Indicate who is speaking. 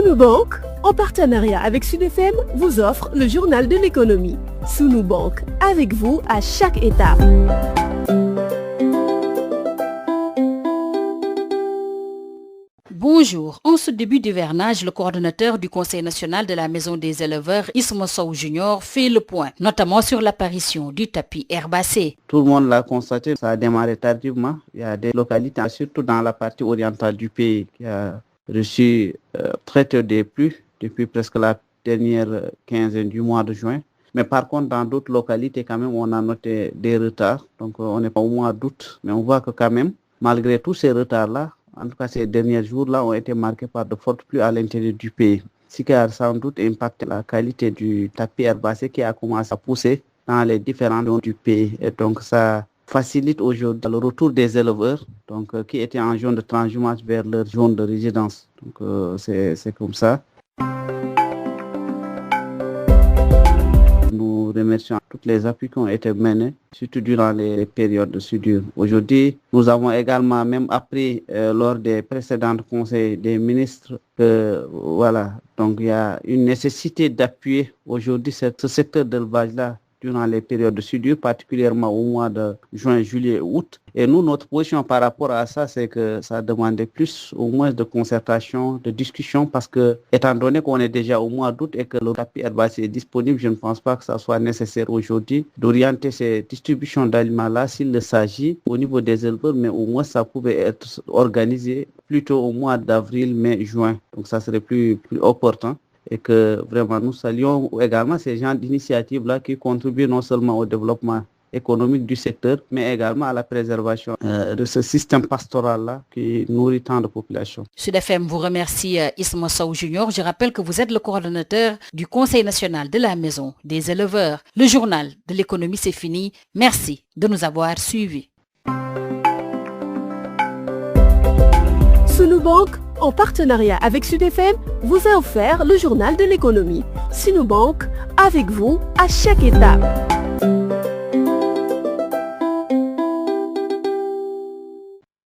Speaker 1: Sunu Bank, en partenariat avec Sud FM, vous offre le journal de l'économie. Sunu Bank, avec vous à chaque étape.
Speaker 2: Bonjour. En ce début d'hivernage, le coordonnateur du Conseil national de la Maison des éleveurs, Isma Sow Junior, fait le point, notamment sur l'apparition du tapis herbacé.
Speaker 3: Tout le monde l'a constaté, ça a démarré tardivement. Il y a des localités, surtout dans la partie orientale du pays, qui a reçu très peu de pluies depuis presque la dernière quinzaine du mois de juin. Mais par contre, dans d'autres localités, quand même, on a noté des retards. Donc, on n'est pas au mois d'août, mais on voit que quand même, malgré tous ces retards-là, en tout cas, ces derniers jours-là ont été marqués par de fortes pluies à l'intérieur du pays. Ce qui a sans doute impacté la qualité du tapis herbacé qui a commencé à pousser dans les différentes zones du pays. Et donc, ça facilite aujourd'hui le retour des éleveurs qui étaient en zone de transhumance vers leur zone de résidence. Donc, c'est comme ça. Nous remercions toutes les appuis qui ont été menés, surtout durant les périodes de soudure. Aujourd'hui, nous avons également même appris lors des précédents conseils des ministres que donc il y a une nécessité d'appuyer aujourd'hui ce secteur d'élevage-là durant les périodes de soudure, particulièrement au mois de juin, juillet, août. Et nous, notre position par rapport à ça, c'est que ça demandait plus au moins de concertation, de discussion, parce que, étant donné qu'on est déjà au mois d'août et que le tapis herbacé est disponible, je ne pense pas que ça soit nécessaire aujourd'hui d'orienter ces distributions d'aliments-là, s'il s'agit au niveau des éleveurs, mais au moins ça pouvait être organisé plutôt au mois d'avril, mai, juin. Donc ça serait plus opportun. Et que vraiment nous saluons également ces genres d'initiatives-là qui contribuent non seulement au développement économique du secteur, mais également à la préservation de ce système pastoral-là qui nourrit tant de populations.
Speaker 2: Sud FM vous remercie, Isma Sow Junior. Je rappelle que vous êtes le coordonnateur du Conseil national de la Maison des éleveurs. Le journal de l'économie, c'est fini. Merci de nous avoir suivis.
Speaker 1: Sunu Bank, en partenariat avec Sud FM, vous a offert le journal de l'économie. Sunu Bank, avec vous à chaque étape.